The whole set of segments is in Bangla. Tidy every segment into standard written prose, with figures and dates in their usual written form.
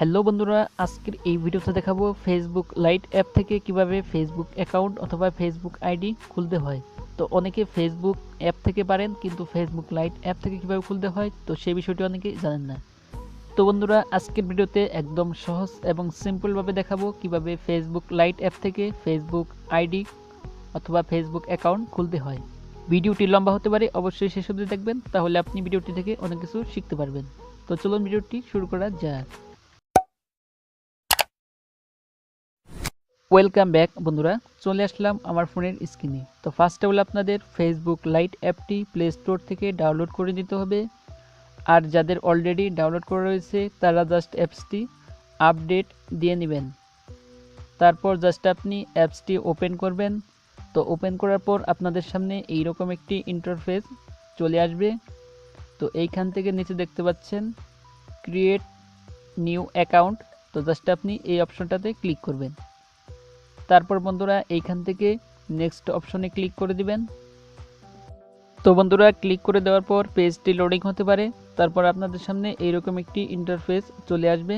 হ্যালো বন্ধুরা, আজকের এই ভিডিওতে দেখাবো ফেসবুক লাইট অ্যাপ থেকে কিভাবে ফেসবুক অ্যাকাউন্ট অথবা ফেসবুক আইডি খুলতে হয়। তো অনেকে ফেসবুক অ্যাপ থেকে পারেন, কিন্তু ফেসবুক লাইট অ্যাপ থেকে কিভাবে খুলতে হয় তো সেই বিষয়টি অনেকেই জানেন না। তো বন্ধুরা, আজকের ভিডিওতে একদম সহজ এবং সিম্পলভাবে দেখাবো কিভাবে ফেসবুক লাইট অ্যাপ থেকে ফেসবুক আইডি অথবা ফেসবুক অ্যাকাউন্ট খুলতে হয়। ভিডিওটি লম্বা হতে পারে, অবশ্যই শেষ অবধি দেখবেন, তাহলে আপনি ভিডিওটি থেকে অনেক কিছু শিখতে পারবেন। তো চলুন ভিডিওটি শুরু করা যাক। ওয়েলকাম ব্যাক বন্ধুরা, চলে আসলাম আমার ফোনের স্ক্রিনে। তো ফার্স্টে হলো আপনাদের ফেসবুক লাইট অ্যাপটি প্লে স্টোর থেকে ডাউনলোড করে নিতে হবে। আর যাদের অলরেডি ডাউনলোড করা রয়েছে তারা জাস্ট অ্যাপসটি আপডেট দিয়ে নেবেন। তারপর জাস্ট আপনি অ্যাপসটি ওপেন করবেন। তো ওপেন করার পর আপনাদের সামনে এইরকম একটি ইন্টারফেস চলে আসবে। তো এইখান থেকে নিচে দেখতে পাচ্ছেন ক্রিয়েট নিউ অ্যাকাউন্ট। তো জাস্ট আপনি এই অপশনটাতে ক্লিক করবেন। তারপর বন্ধুরা এইখান থেকে নেক্সট অপশনে ক্লিক করে দিবেন। তো বন্ধুরা, ক্লিক করে দেওয়ার পর পেজটি লোডিং হতে পারে। তারপর আপনাদের সামনে এইরকম একটি ইন্টারফেস চলে আসবে।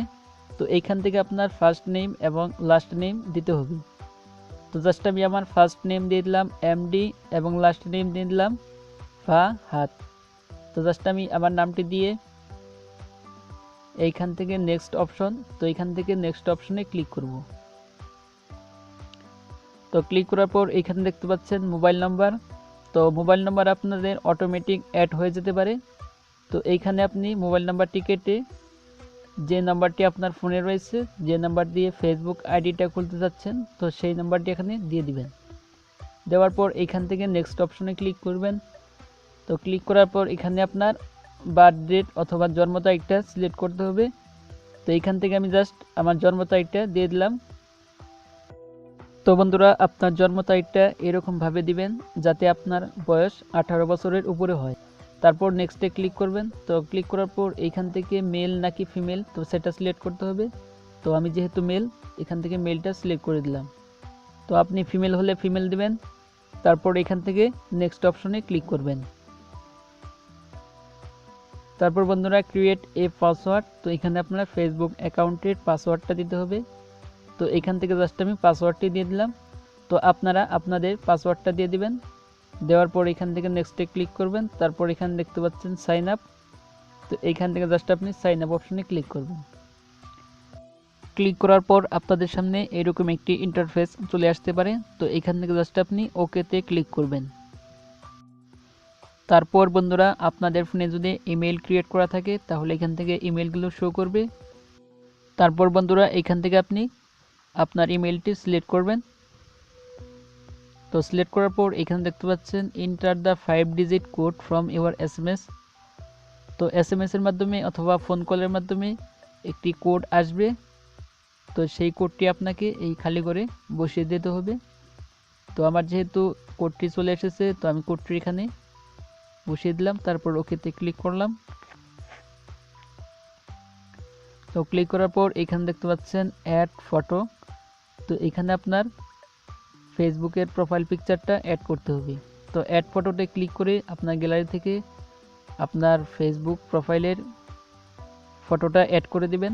তো এইখান থেকে আপনার ফার্স্ট নেম এবং লাস্ট নেম দিতে হবে। তো জাস্ট আমি আমার ফার্স্ট নেম দিয়ে দিলাম এমডি এবং লাস্ট নেম দিয়ে দিলাম ফাহাদ। তো জাস্ট আমি আমার নামটি দিয়ে এইখান থেকে নেক্সট অপশন, তো এইখান থেকে নেক্সট অপশনে ক্লিক করব। তো ক্লিক করার পর এখানে দেখতে পাচ্ছেন মোবাইল নাম্বার। তো মোবাইল নাম্বার আপনাদের অটোমেটিক অ্যাড হয়ে যেতে পারে। তো এইখানে আপনি মোবাইল নাম্বারটি কেটে যে নাম্বারটি আপনার ফোনে রয়েছে, যে নাম্বার দিয়ে ফেসবুক আইডিটা খুলতে যাচ্ছেন, তো সেই নাম্বারটি এখানে দিয়ে দিবেন। দেওয়ার পর এইখান থেকে নেক্সট অপশনে ক্লিক করবেন। তো ক্লিক করার পর এখানে আপনার বার্থ ডেট অথবা জন্ম তারিখটা সিলেক্ট করতে হবে। তো এইখান থেকে আমি জাস্ট আমার জন্ম তারিখটা দিয়ে দিলাম। তো বন্ধুরা, আপনার জন্ম তারিখটা এরকমভাবে দিবেন যাতে আপনার বয়স 18 বছরের উপরে হয়। তারপর নেক্সটে ক্লিক করবেন। তো ক্লিক করার পর এইখান থেকে মেল নাকি ফিমেল, তো সেটা সিলেক্ট করতে হবে। তো আমি যেহেতু মেল, এখান থেকে মেলটা সিলেক্ট করে দিলাম। তো আপনি ফিমেল হলে ফিমেল দিবেন। তারপর এখান থেকে নেক্সট অপশনে ক্লিক করবেন। তারপর বন্ধুরা, ক্রিয়েট এ পাসওয়ার্ড। তো এখানে আপনার ফেসবুক অ্যাকাউন্টের পাসওয়ার্ডটা দিতে হবে। তো এখান থেকে জাস্ট আমি পাসওয়ার্ডটি দিয়ে দিলাম। তো আপনারা আপনাদের পাসওয়ার্ডটা দিয়ে দিবেন। দেওয়ার পর এখান থেকে নেক্সটে ক্লিক করবেন। তারপর এখানে দেখতে পাচ্ছেন সাইন আপ। তো এইখান থেকে জাস্ট আপনি সাইন আপ অপশনে ক্লিক করবেন। ক্লিক করার পর আপনাদের সামনে এরকম একটি ইন্টারফেস চলে আসতে পারে। তো এখান থেকে জাস্ট আপনি ওকেতে ক্লিক করবেন। তারপর বন্ধুরা, আপনাদের ফোনে যদি ইমেল ক্রিয়েট করা থাকে তাহলে এখান থেকে ইমেলগুলো শো করবে। তারপর বন্ধুরা, এখান থেকে আপনি আপনার ইমেলটি সিলেক্ট করবেন। তো সিলেক্ট করার পর এখানে দেখতে পাচ্ছেন enter the 5 digit code from your SMS. তো এসএমএস এর মাধ্যমে অথবা ফোন কলের মাধ্যমে একটি কোড আসবে। তো সেই কোডটি আপনাকে এই খালি করে বসিয়ে দিতে হবে। তো আমার যেহেতু কোডটি চলে এসেছে, তো আমি কোডটি এখানে বসিয়ে দিলাম। তারপর ওকেতে ক্লিক করলাম। তো ক্লিক করার পর এখানে দেখতে পাচ্ছেন অ্যাড ফটো। তো এখানে আপনার ফেসবুকের প্রোফাইল পিকচারটা অ্যাড করতে হবে। তো অ্যাড ফটোতে ক্লিক করে আপনার গ্যালারি থেকে আপনার ফেসবুক প্রোফাইলের ফটোটা অ্যাড করে দিবেন।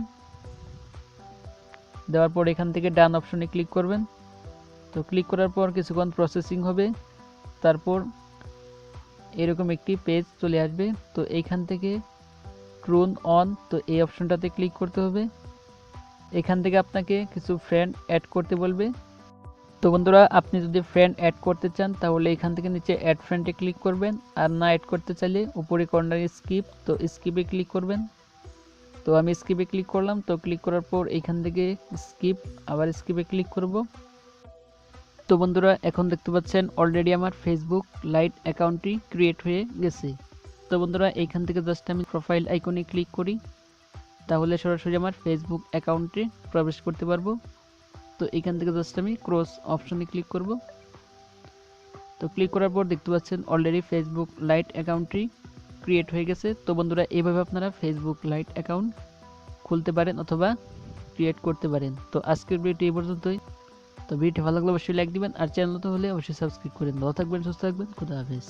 দেওয়ার পর এখান থেকে ডান অপশনে ক্লিক করবেন। তো ক্লিক করার পর কিছুক্ষণ প্রসেসিং হবে। তারপর এরকম একটি পেজ চলে আসবে। তো এইখান থেকে ট্রুন অন, তো এই অপশনটাতে ক্লিক করতে হবে। এখান থেকে আপনাকে কিছু ফ্রেন্ড অ্যাড করতে বলবে। তো বন্ধুরা, আপনি যদি ফ্রেন্ড অ্যাড করতে চান তাহলে এখান থেকে নিচে অ্যাড ফ্রেন্ডে ক্লিক করবেন। আর না অ্যাড করতে চাইলে উপরে কর্নারে স্কিপ, তো স্কিপে ক্লিক করবেন। তো আমি স্কিপে ক্লিক করলাম। তো ক্লিক করার পর এখান থেকে স্কিপ, আবার স্কিপে ক্লিক করব। তো বন্ধুরা, এখন দেখতে পাচ্ছেন অলরেডি আমার ফেসবুক লাইট অ্যাকাউন্টটি ক্রিয়েট হয়ে গেছে। তো বন্ধুরা, এইখান থেকে জাস্ট আমি প্রোফাইল আইকনে ক্লিক করি, তাহলে সরাসরি আমার ফেসবুক অ্যাকাউন্টে প্রবেশ করতে পারবো। তো এখান থেকে জাস্ট আমি ক্রস অপশনে ক্লিক করব। তো ক্লিক করার পর দেখতে পাচ্ছেন অলরেডি ফেসবুক লাইট অ্যাকাউন্টটি ক্রিয়েট হয়ে গেছে। তো বন্ধুরা, এইভাবে আপনারা ফেসবুক লাইট অ্যাকাউন্ট খুলতে পারেন অথবা ক্রিয়েট করতে পারেন। তো আজকের ভিডিওটি এই পর্যন্তই। তো ভিডিওটি ভালো লাগলে অবশ্যই লাইক দিবেন, আর চ্যানেল তো হলে অবশ্যই সাবস্ক্রাইব করেন। ভালো থাকবেন, সুস্থ থাকবেন, খুদা হাফেজ।